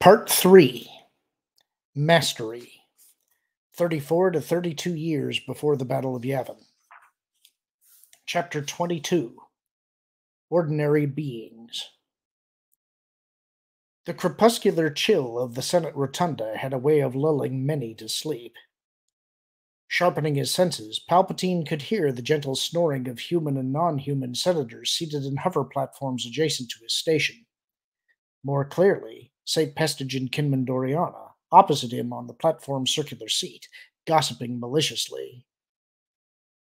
Part 3 Mastery 34 to 32 years before the Battle of Yavin. Chapter 22 Ordinary Beings. The crepuscular chill of the Senate Rotunda had a way of lulling many to sleep. Sharpening his senses, Palpatine could hear the gentle snoring of human and non-human senators seated in hover platforms adjacent to his station. More clearly, St. Pestige and Kinman Doriana, opposite him on the platform's circular seat, gossiping maliciously.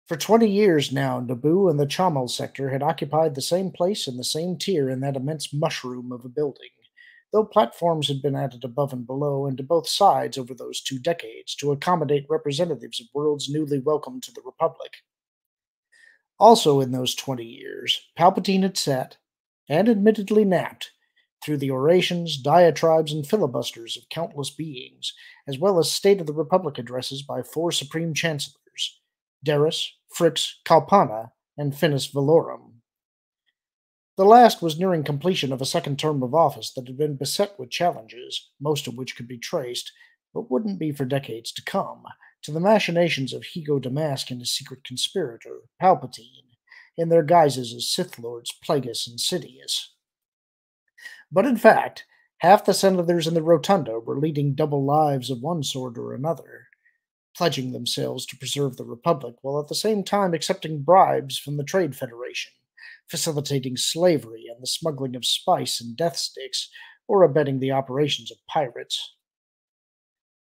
For 20 years now, Naboo and the Chamal sector had occupied the same place and the same tier in that immense mushroom of a building, though platforms had been added above and below and to both sides over those 2 decades to accommodate representatives of worlds newly welcomed to the Republic. Also in those 20 years, Palpatine had sat, and admittedly napped, through the orations, diatribes, and filibusters of countless beings, as well as State of the Republic addresses by 4 Supreme Chancellors, Darth, Frix, Kalpana, and Finis Valorum. The last was nearing completion of a second term of office that had been beset with challenges, most of which could be traced, but wouldn't be for decades to come, to the machinations of Higo Damask and his secret conspirator, Palpatine, in their guises as Sith Lords Plagueis and Sidious. But in fact, half the senators in the Rotunda were leading double lives of one sort or another, pledging themselves to preserve the Republic while at the same time accepting bribes from the Trade Federation, facilitating slavery and the smuggling of spice and death sticks, or abetting the operations of pirates.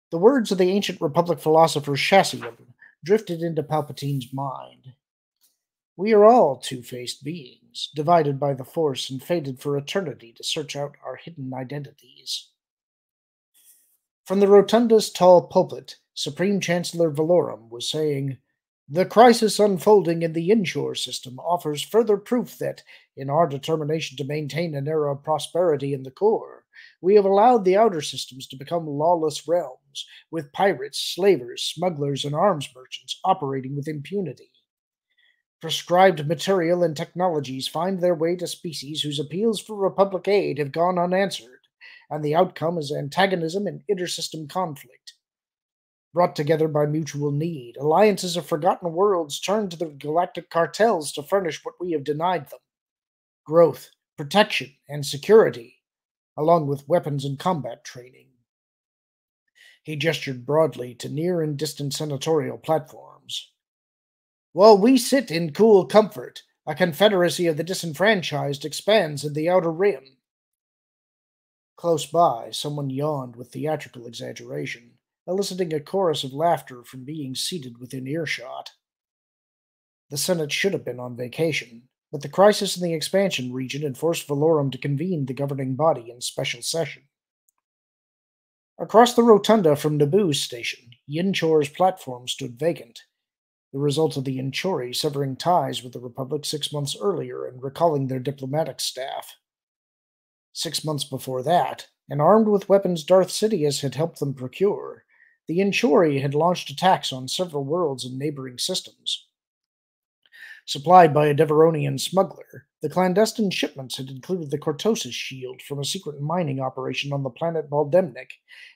The words of the ancient Republic philosopher Shassian drifted into Palpatine's mind. We are all two-faced beings, divided by the Force and fated for eternity to search out our hidden identities. From the Rotunda's tall pulpit, Supreme Chancellor Valorum was saying, "The crisis unfolding in the inshore system offers further proof that, in our determination to maintain an era of prosperity in the core, we have allowed the outer systems to become lawless realms, with pirates, slavers, smugglers, and arms merchants operating with impunity. Prescribed material and technologies find their way to species whose appeals for Republic aid have gone unanswered, and the outcome is antagonism and intersystem conflict. Brought together by mutual need, alliances of forgotten worlds turn to the galactic cartels to furnish what we have denied them: growth, protection, and security, along with weapons and combat training." He gestured broadly to near and distant senatorial platforms. "While we sit in cool comfort, a confederacy of the disenfranchised expands in the outer rim." Close by, someone yawned with theatrical exaggeration, eliciting a chorus of laughter from beings seated within earshot. The Senate should have been on vacation, but the crisis in the expansion region had forced Valorum to convene the governing body in special session. Across the rotunda from Naboo's station, Yinchor's platform stood vacant, the result of the Inchori severing ties with the Republic 6 months earlier and recalling their diplomatic staff. 6 months before that, and armed with weapons Darth Sidious had helped them procure, the Inchori had launched attacks on several worlds and neighboring systems. Supplied by a Deveronian smuggler, the clandestine shipments had included the Cortosis shield from a secret mining operation on the planet Baldemnik,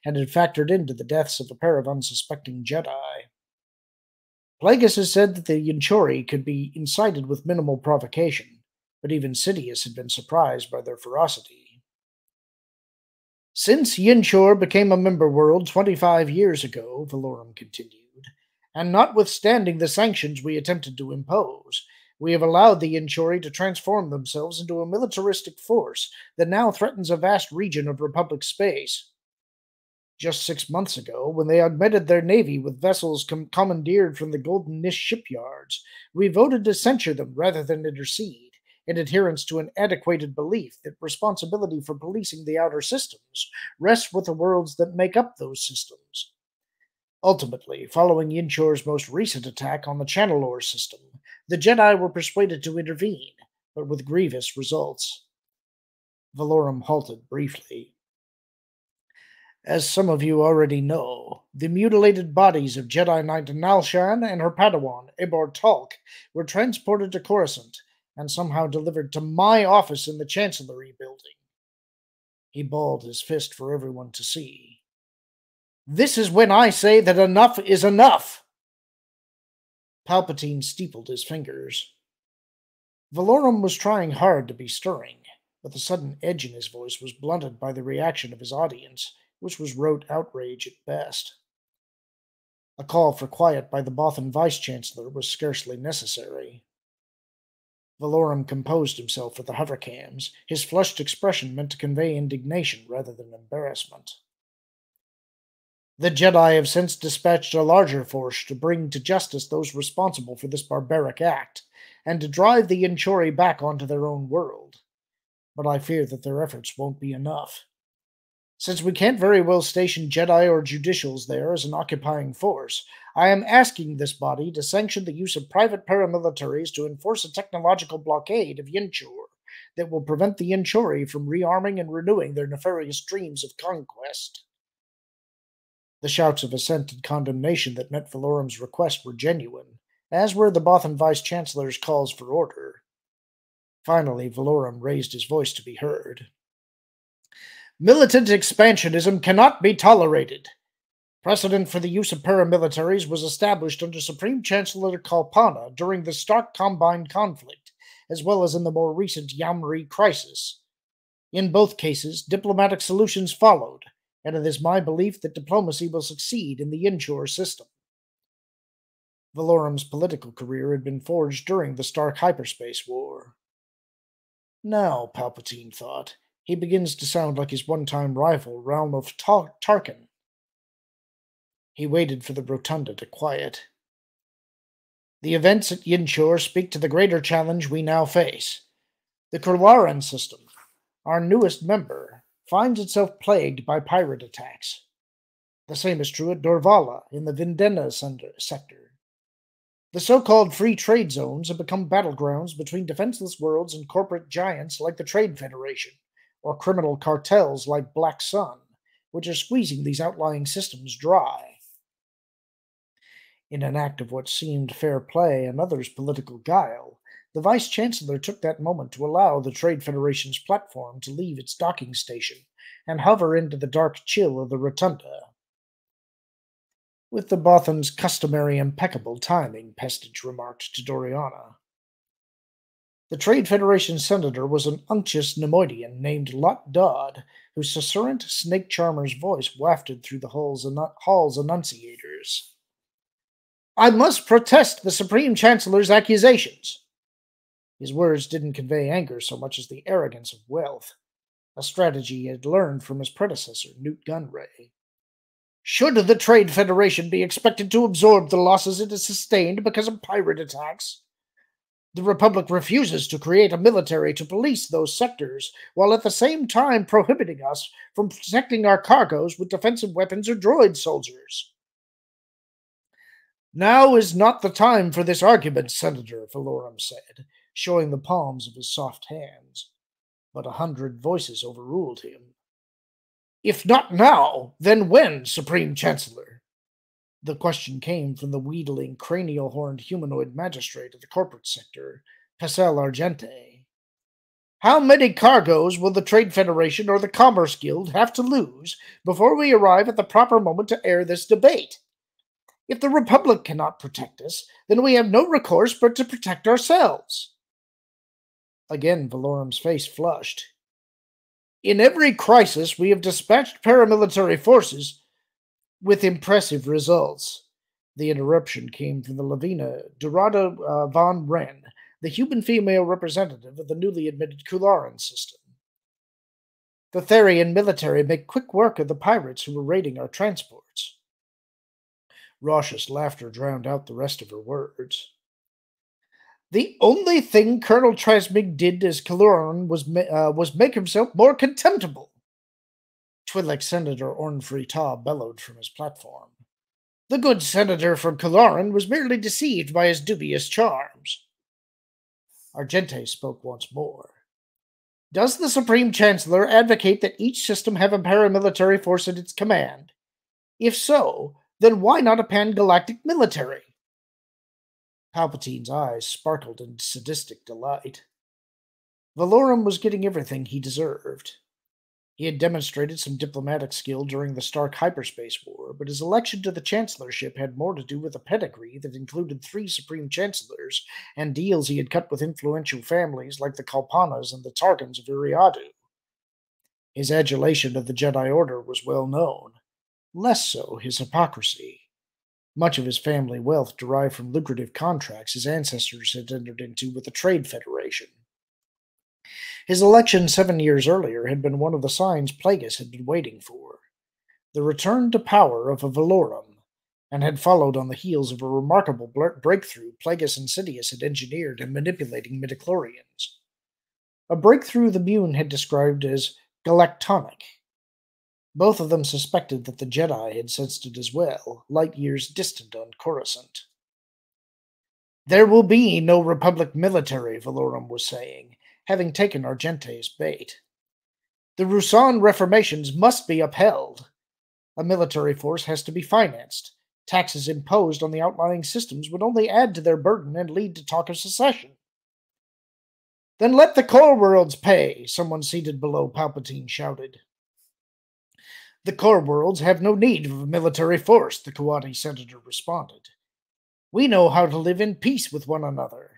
and had factored into the deaths of a pair of unsuspecting Jedi. Plagueis has said that the Yinchori could be incited with minimal provocation, but even Sidious had been surprised by their ferocity. "Since Yinchor became a member world 25 years ago," Valorum continued, "and notwithstanding the sanctions we attempted to impose, we have allowed the Yinchori to transform themselves into a militaristic force that now threatens a vast region of Republic space. Just 6 months ago, when they augmented their navy with vessels commandeered from the Golden Nish shipyards, we voted to censure them rather than intercede, in adherence to an antiquated belief that responsibility for policing the outer systems rests with the worlds that make up those systems. Ultimately, following Yinchor's most recent attack on the Channelor system, the Jedi were persuaded to intervene, but with grievous results." Valorum halted briefly. "As some of you already know, the mutilated bodies of Jedi Knight Nalshan and her Padawan, Ebor Talk, were transported to Coruscant and somehow delivered to my office in the Chancellery building." He balled his fist for everyone to see. "This is when I say that enough is enough!" Palpatine steepled his fingers. Valorum was trying hard to be stirring, but the sudden edge in his voice was blunted by the reaction of his audience, which was rote outrage at best. A call for quiet by the Bothan Vice-Chancellor was scarcely necessary. Valorum composed himself with the hovercams. His flushed expression meant to convey indignation rather than embarrassment. "The Jedi have since dispatched a larger force to bring to justice those responsible for this barbaric act, and to drive the Inchori back onto their own world. But I fear that their efforts won't be enough. Since we can't very well station Jedi or judicials there as an occupying force, I am asking this body to sanction the use of private paramilitaries to enforce a technological blockade of Yinchor that will prevent the Inchori from rearming and renewing their nefarious dreams of conquest." The shouts of assent and condemnation that met Valorum's request were genuine, as were the Bothan Vice-Chancellor's calls for order. Finally, Valorum raised his voice to be heard. "Militant expansionism cannot be tolerated. Precedent for the use of paramilitaries was established under Supreme Chancellor Kalpana during the Stark Combine conflict, as well as in the more recent Yamri crisis. In both cases, diplomatic solutions followed, and it is my belief that diplomacy will succeed in the Inchor system." Valorum's political career had been forged during the Stark Hyperspace War. Now, Palpatine thought, he begins to sound like his one-time rival, Realm of Tarkin. He waited for the rotunda to quiet. "The events at Yinchor speak to the greater challenge we now face. The Kurwaran system, our newest member, finds itself plagued by pirate attacks. The same is true at Dorvala, in the Vindena sector. The so-called free trade zones have become battlegrounds between defenseless worlds and corporate giants like the Trade Federation, or criminal cartels like Black Sun, which are squeezing these outlying systems dry." In an act of what seemed fair play and others political guile, the Vice-Chancellor took that moment to allow the Trade Federation's platform to leave its docking station and hover into the dark chill of the rotunda. "With the Bothan's customary impeccable timing," Pestage remarked to Doriana. The Trade Federation senator was an unctuous Nemoidian named Lot Dodd, whose susurrant snake charmer's voice wafted through the hall's enunciators. "I must protest the Supreme Chancellor's accusations." His words didn't convey anger so much as the arrogance of wealth, a strategy he had learned from his predecessor, Newt Gunray. "Should the Trade Federation be expected to absorb the losses it has sustained because of pirate attacks? The Republic refuses to create a military to police those sectors, while at the same time prohibiting us from protecting our cargoes with defensive weapons or droid soldiers." "Now is not the time for this argument, Senator," Valorum said, showing the palms of his soft hands. But 100 voices overruled him. "If not now, then when, Supreme Chancellor?" The question came from the wheedling, cranial-horned humanoid magistrate of the corporate sector, Pesel Argente. "How many cargoes will the Trade Federation or the Commerce Guild have to lose before we arrive at the proper moment to air this debate? If the Republic cannot protect us, then we have no recourse but to protect ourselves." Again Valorum's face flushed. "In every crisis we have dispatched paramilitary forces with impressive results." The interruption came from the Lavina Dorada von Wren, the human female representative of the newly admitted Kularan system. "The Therian military make quick work of the pirates who were raiding our transports." Raucous laughter drowned out the rest of her words. "The only thing Colonel Trasmig did as Kularan was make himself more contemptible." Twi'lek Senator Ornfrey Ta bellowed from his platform. "The good senator from Kularan was merely deceived by his dubious charms." Argente spoke once more. "Does the Supreme Chancellor advocate that each system have a paramilitary force at its command? If so, then why not a pan-galactic military?" Palpatine's eyes sparkled in sadistic delight. Valorum was getting everything he deserved. He had demonstrated some diplomatic skill during the Stark Hyperspace War, but his election to the Chancellorship had more to do with a pedigree that included three Supreme Chancellors and deals he had cut with influential families like the Kalpanas and the Targans of Iriadu. His adulation of the Jedi Order was well known, less so his hypocrisy. Much of his family wealth derived from lucrative contracts his ancestors had entered into with the Trade Federation. His election 7 years earlier had been one of the signs Plagueis had been waiting for, the return to power of a Valorum, and had followed on the heels of a remarkable breakthrough Plagueis and Sidious had engineered in manipulating midichlorians. A breakthrough the Mune had described as galactonic. Both of them suspected that the Jedi had sensed it as well, light years distant on Coruscant. "There will be no Republic military," Valorum was saying, having taken Argente's bait. "The Rusan reformations must be upheld. A military force has to be financed. Taxes imposed on the outlying systems would only add to their burden and lead to talk of secession." "Then let the core worlds pay," someone seated below Palpatine shouted. "The core worlds have no need of a military force," the Kawati senator responded. "We know how to live in peace with one another."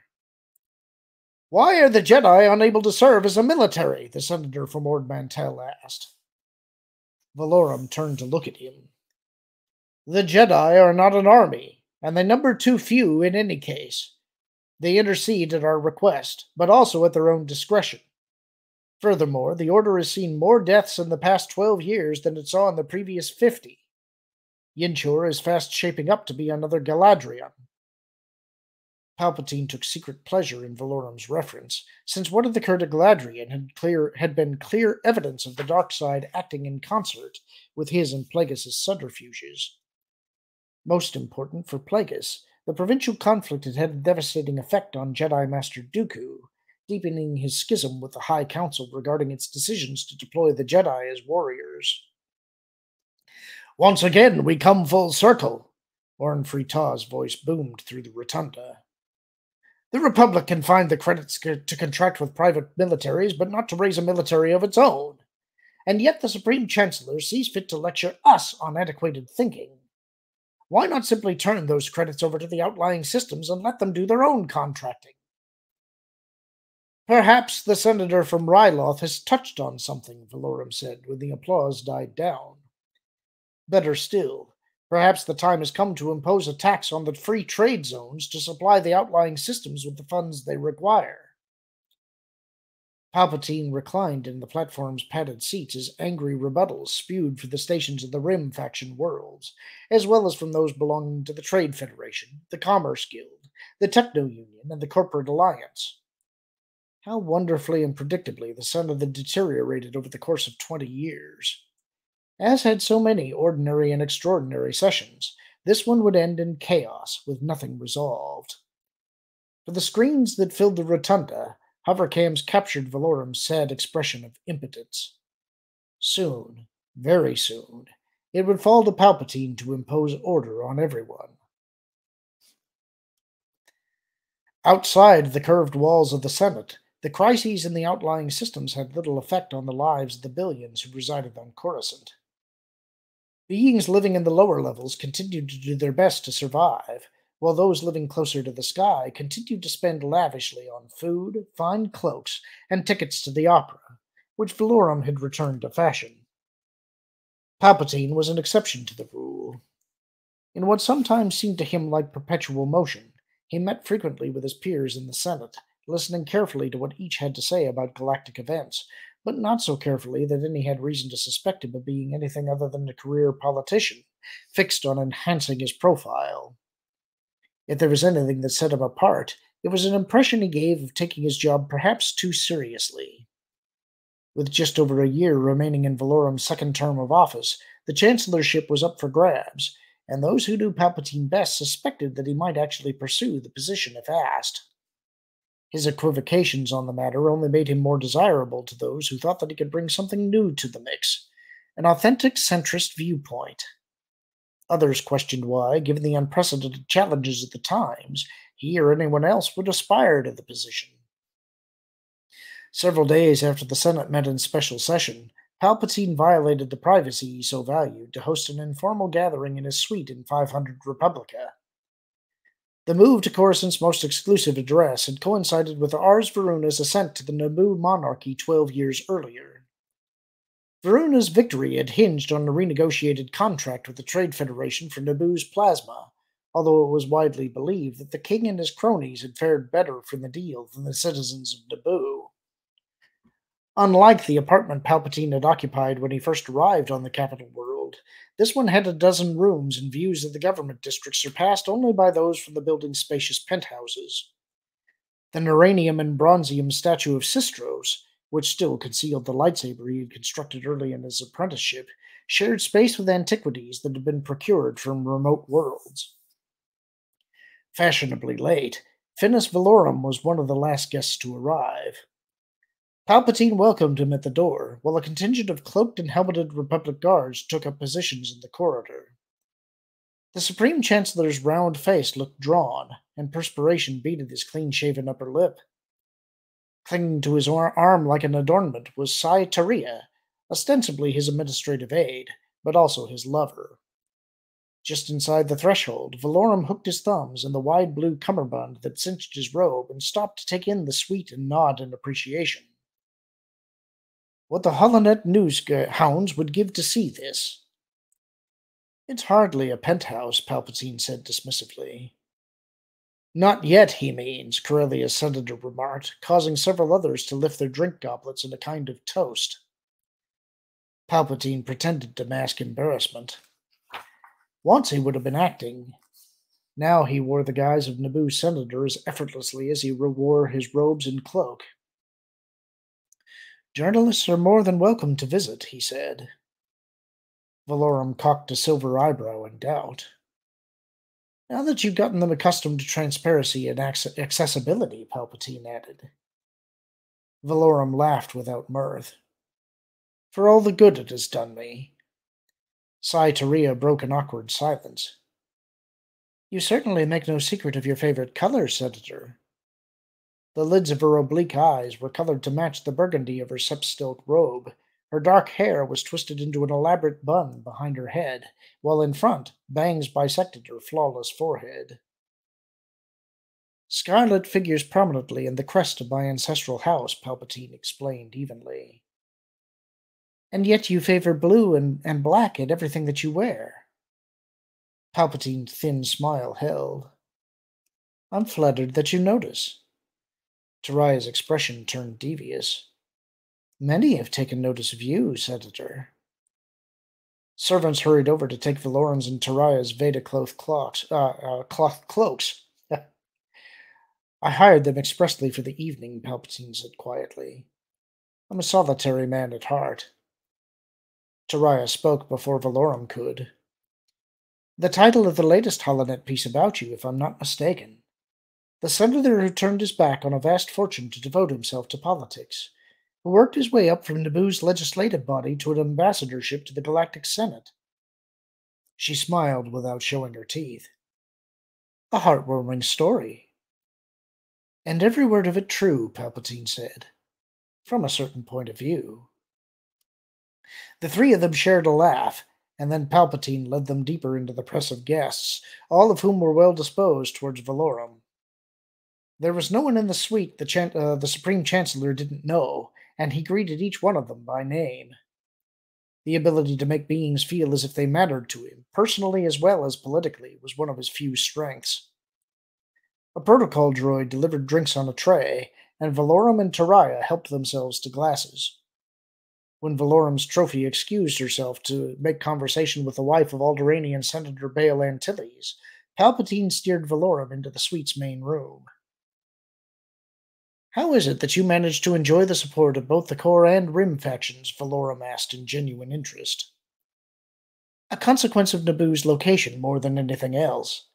"Why are the Jedi unable to serve as a military?" the senator from Ord Mantell asked. Valorum turned to look at him. "The Jedi are not an army, and they number too few in any case. They intercede at our request, but also at their own discretion. Furthermore, the Order has seen more deaths in the past 12 years than it saw in the previous 50. Yinchor is fast shaping up to be another Galadriel." Palpatine took secret pleasure in Valorum's reference, since what of the Kurta Galadrian had been clear evidence of the dark side acting in concert with his and Plagueis' subterfuges. Most important for Plagueis, the provincial conflict had had a devastating effect on Jedi Master Dooku, deepening his schism with the High Council regarding its decisions to deploy the Jedi as warriors. "Once again, we come full circle," Orn Freetaw's voice boomed through the rotunda. "The Republic can find the credits to contract with private militaries, but not to raise a military of its own. And yet the Supreme Chancellor sees fit to lecture us on antiquated thinking. Why not simply turn those credits over to the outlying systems and let them do their own contracting?" "Perhaps the senator from Ryloth has touched on something," Valorum said when the applause died down. "Better still, perhaps the time has come to impose a tax on the free trade zones to supply the outlying systems with the funds they require." Palpatine reclined in the platform's padded seats as angry rebuttals spewed from the stations of the Rim faction worlds, as well as from those belonging to the Trade Federation, the Commerce Guild, the Techno Union, and the Corporate Alliance. How wonderfully and predictably the Senate had deteriorated over the course of 20 years. As had so many ordinary and extraordinary sessions, this one would end in chaos, with nothing resolved. For the screens that filled the rotunda, hovercams captured Valorum's sad expression of impotence. Soon, very soon, it would fall to Palpatine to impose order on everyone. Outside the curved walls of the Senate, the crises in the outlying systems had little effect on the lives of the billions who resided on Coruscant. Beings living in the lower levels continued to do their best to survive, while those living closer to the sky continued to spend lavishly on food, fine cloaks, and tickets to the opera, which Valorum had returned to fashion. Palpatine was an exception to the rule. In what sometimes seemed to him like perpetual motion, he met frequently with his peers in the Senate, listening carefully to what each had to say about galactic events, but not so carefully that any had reason to suspect him of being anything other than a career politician, fixed on enhancing his profile. If there was anything that set him apart, it was an impression he gave of taking his job perhaps too seriously. With just over a year remaining in Valorum's second term of office, the chancellorship was up for grabs, and those who knew Palpatine best suspected that he might actually pursue the position if asked. His equivocations on the matter only made him more desirable to those who thought that he could bring something new to the mix, an authentic centrist viewpoint. Others questioned why, given the unprecedented challenges of the times, he or anyone else would aspire to the position. Several days after the Senate met in special session, Palpatine violated the privacy he so valued to host an informal gathering in his suite in 500 Republica. The move to Coruscant's most exclusive address had coincided with Ars Veruna's ascent to the Naboo monarchy 12 years earlier. Veruna's victory had hinged on a renegotiated contract with the Trade Federation for Naboo's plasma, although it was widely believed that the king and his cronies had fared better from the deal than the citizens of Naboo. Unlike the apartment Palpatine had occupied when he first arrived on the capital world, this one had a dozen rooms and views of the government district surpassed only by those from the building's spacious penthouses. The Neranium and Bronzium statue of Sistros, which still concealed the lightsaber he had constructed early in his apprenticeship, shared space with antiquities that had been procured from remote worlds. Fashionably late, Finis Valorum was one of the last guests to arrive. Palpatine welcomed him at the door, while a contingent of cloaked and helmeted Republic guards took up positions in the corridor. The Supreme Chancellor's round face looked drawn, and perspiration beaded his clean-shaven upper lip. Clinging to his arm like an adornment was Sai Taria, ostensibly his administrative aide, but also his lover. Just inside the threshold, Valorum hooked his thumbs in the wide blue cummerbund that cinched his robe and stopped to take in the suite and nod in appreciation. What the Holonet news hounds would give to see this. It's hardly a penthouse, Palpatine said dismissively. Not yet, he means, Corellia's senator remarked, causing several others to lift their drink goblets in a kind of toast. Palpatine pretended to mask embarrassment. Once he would have been acting. Now he wore the guise of Naboo's senator as effortlessly as he wore his robes and cloak. Journalists are more than welcome to visit, he said. Valorum cocked a silver eyebrow in doubt. Now that you've gotten them accustomed to transparency and accessibility, Palpatine added. Valorum laughed without mirth. For all the good it has done me. Sai Taria broke an awkward silence. You certainly make no secret of your favorite color, Senator. The lids of her oblique eyes were colored to match the burgundy of her sepsilk robe. Her dark hair was twisted into an elaborate bun behind her head, while in front, bangs bisected her flawless forehead. Scarlet figures prominently in the crest of my ancestral house, Palpatine explained evenly. And yet you favor blue and black in everything that you wear. Palpatine's thin smile held. I'm flattered that you notice. Taraya's expression turned devious. Many have taken notice of you, Senator. Servants hurried over to take Valorum's and Taraya's Veda cloth cloaks. I hired them expressly for the evening, Palpatine said quietly. I'm a solitary man at heart. Taraya spoke before Valorum could. The title of the latest Holonet piece about you, if I'm not mistaken. The senator who turned his back on a vast fortune to devote himself to politics, who worked his way up from Naboo's legislative body to an ambassadorship to the Galactic Senate. She smiled without showing her teeth. A heartwarming story. And every word of it true, Palpatine said, from a certain point of view. The three of them shared a laugh, and then Palpatine led them deeper into the press of guests, all of whom were well disposed towards Valorum. There was no one in the suite the Supreme Chancellor didn't know, and he greeted each one of them by name. The ability to make beings feel as if they mattered to him, personally as well as politically, was one of his few strengths. A protocol droid delivered drinks on a tray, and Valorum and Taraya helped themselves to glasses. When Valorum's trophy excused herself to make conversation with the wife of Alderaanian Senator Bail Antilles, Palpatine steered Valorum into the suite's main room. How is it that you managed to enjoy the support of both the Core and Rim factions? Valorum asked in genuine interest. A consequence of Naboo's location more than anything else.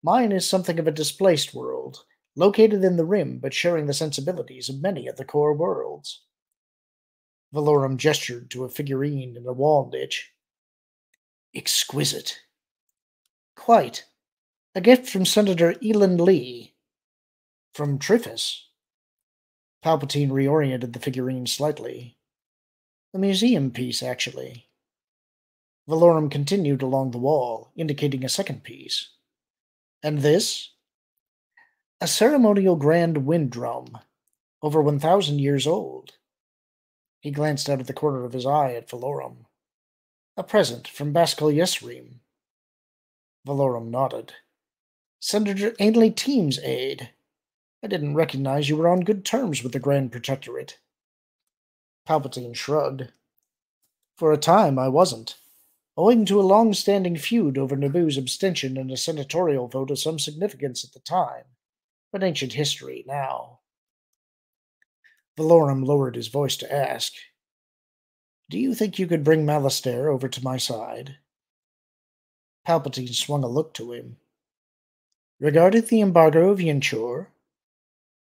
Mine is something of a displaced world, located in the Rim but sharing the sensibilities of many of the Core worlds. Valorum gestured to a figurine in a wall niche. Exquisite. Quite. A gift from Senator Elin Lee. From Triffus. Palpatine reoriented the figurine slightly. A museum piece, actually. Valorum continued along the wall, indicating a second piece. And this? A ceremonial grand wind drum, over 1,000 years old. He glanced out of the corner of his eye at Valorum. A present from Baskel Yesrim. Valorum nodded. Senator Ainley Team's aide. I didn't recognize you were on good terms with the Grand Protectorate. Palpatine shrugged. For a time, I wasn't, owing to a long-standing feud over Naboo's abstention in a senatorial vote of some significance at the time, but ancient history now. Valorum lowered his voice to ask, Do you think you could bring Malastair over to my side? Palpatine swung a look to him. Regarding the embargo of Yinchur?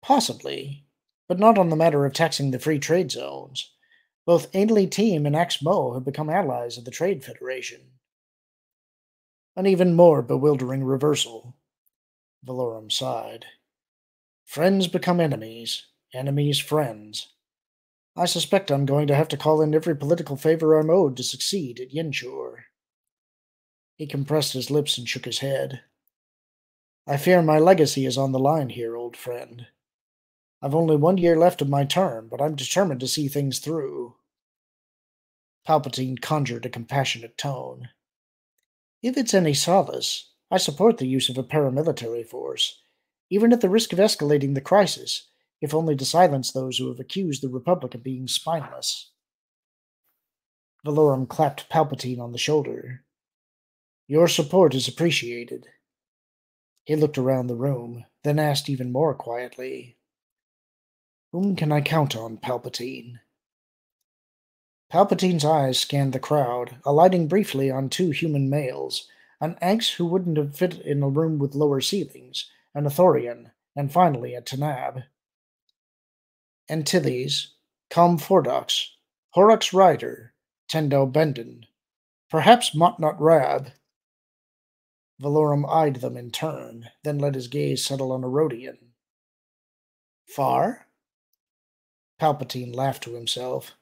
Possibly, but not on the matter of taxing the free trade zones. Both Ainley Team and Ax-Mo have become allies of the Trade Federation. An even more bewildering reversal. Valorum sighed. Friends become enemies, enemies friends. I suspect I'm going to have to call in every political favor I'm owed to succeed at Yinchur. He compressed his lips and shook his head. I fear my legacy is on the line here, old friend. I've only 1 year left of my term, but I'm determined to see things through. Palpatine conjured a compassionate tone. If it's any solace, I support the use of a paramilitary force, even at the risk of escalating the crisis, if only to silence those who have accused the Republic of being spineless. Valorum clapped Palpatine on the shoulder. Your support is appreciated. He looked around the room, then asked even more quietly, Whom can I count on, Palpatine? Palpatine's eyes scanned the crowd, alighting briefly on two human males, an Anx who wouldn't have fit in a room with lower ceilings, an Athorian, and finally a Tanab. Antilles, Com Fordox, Horrocks Rider, Tendel Bendon, perhaps Motnut Rab. Valorum eyed them in turn, then let his gaze settle on a Rhodian. Far? Palpatine laughed to himself.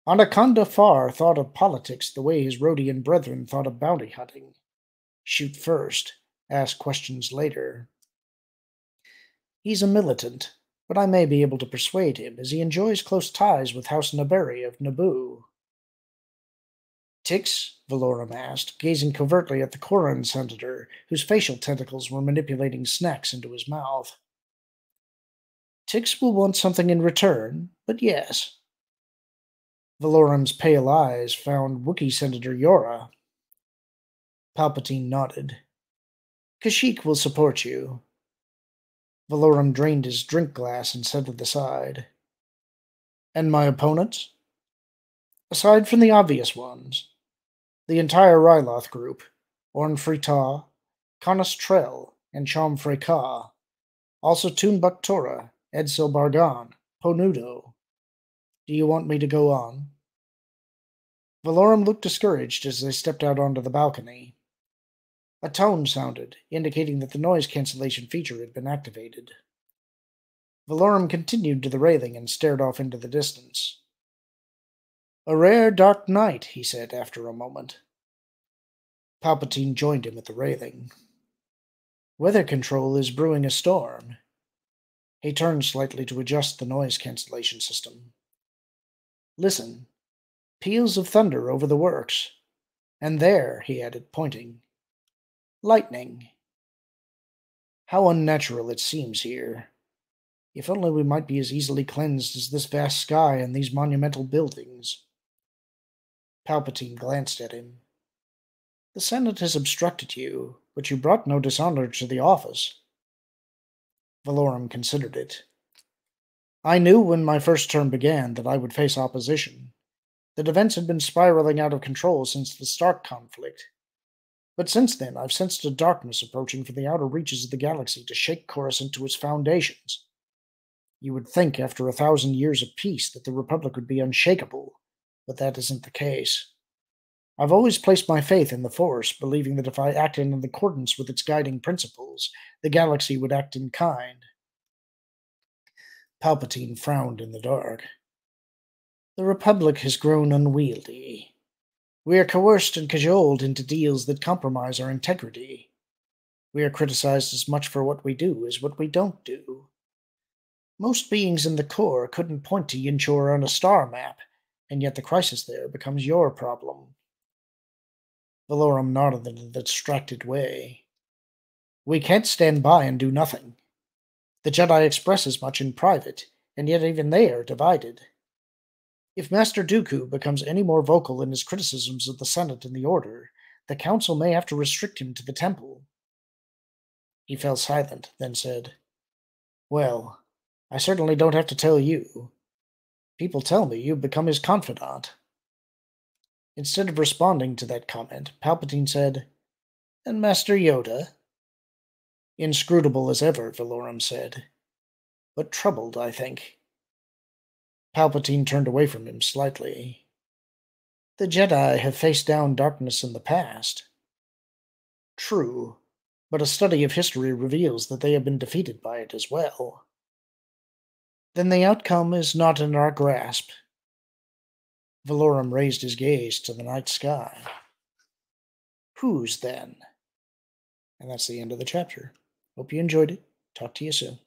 Anaconda Farr thought of politics the way his Rhodian brethren thought of bounty hunting. Shoot first, ask questions later. He's a militant, but I may be able to persuade him, as he enjoys close ties with House Naberi of Naboo. Tix? Valorum asked, gazing covertly at the Koran senator, whose facial tentacles were manipulating snacks into his mouth. Tix will want something in return, but yes. Valorum's pale eyes found Wookiee Senator Yora. Palpatine nodded. Kashyyyk will support you. Valorum drained his drink glass and set it aside. And my opponents? Aside from the obvious ones, the entire Ryloth group, Orn Frita, Canis Trell, and Chom Freka, also Toon Baktora, Edsel Bargan, Ponudo. Do you want me to go on? Valorum looked discouraged as they stepped out onto the balcony. A tone sounded, indicating that the noise cancellation feature had been activated. Valorum continued to the railing and stared off into the distance. A rare dark night, he said after a moment. Palpatine joined him at the railing. Weather control is brewing a storm. He turned slightly to adjust the noise cancellation system. Listen. Peals of thunder over the works. And there, he added, pointing. Lightning. How unnatural it seems here. If only we might be as easily cleansed as this vast sky and these monumental buildings. Palpatine glanced at him. The Senate has obstructed you, but you brought no dishonor to the office. Valorum considered it. I knew when my first term began that I would face opposition. That events had been spiraling out of control since the Stark conflict. But since then, I've sensed a darkness approaching from the outer reaches of the galaxy to shake Coruscant to its foundations. You would think after 1,000 years of peace that the Republic would be unshakable, but that isn't the case. I've always placed my faith in the Force, believing that if I acted in accordance with its guiding principles, the galaxy would act in kind. Palpatine frowned in the dark. The Republic has grown unwieldy. We are coerced and cajoled into deals that compromise our integrity. We are criticized as much for what we do as what we don't do. Most beings in the core couldn't point to Yinchor on a star map, and yet the crisis there becomes your problem. Valorum nodded in a distracted way. We can't stand by and do nothing. The Jedi express as much in private, and yet even they are divided. If Master Dooku becomes any more vocal in his criticisms of the Senate and the Order, the Council may have to restrict him to the Temple. He fell silent, then said, "Well, I certainly don't have to tell you. People tell me you've become his confidant." Instead of responding to that comment, Palpatine said, "And Master Yoda?" "Inscrutable as ever," Valorum said, "but troubled, I think." Palpatine turned away from him slightly. "The Jedi have faced down darkness in the past." "True, but a study of history reveals that they have been defeated by it as well." "Then the outcome is not in our grasp." Valorum raised his gaze to the night sky. "Whose, then?" And that's the end of the chapter. Hope you enjoyed it. Talk to you soon.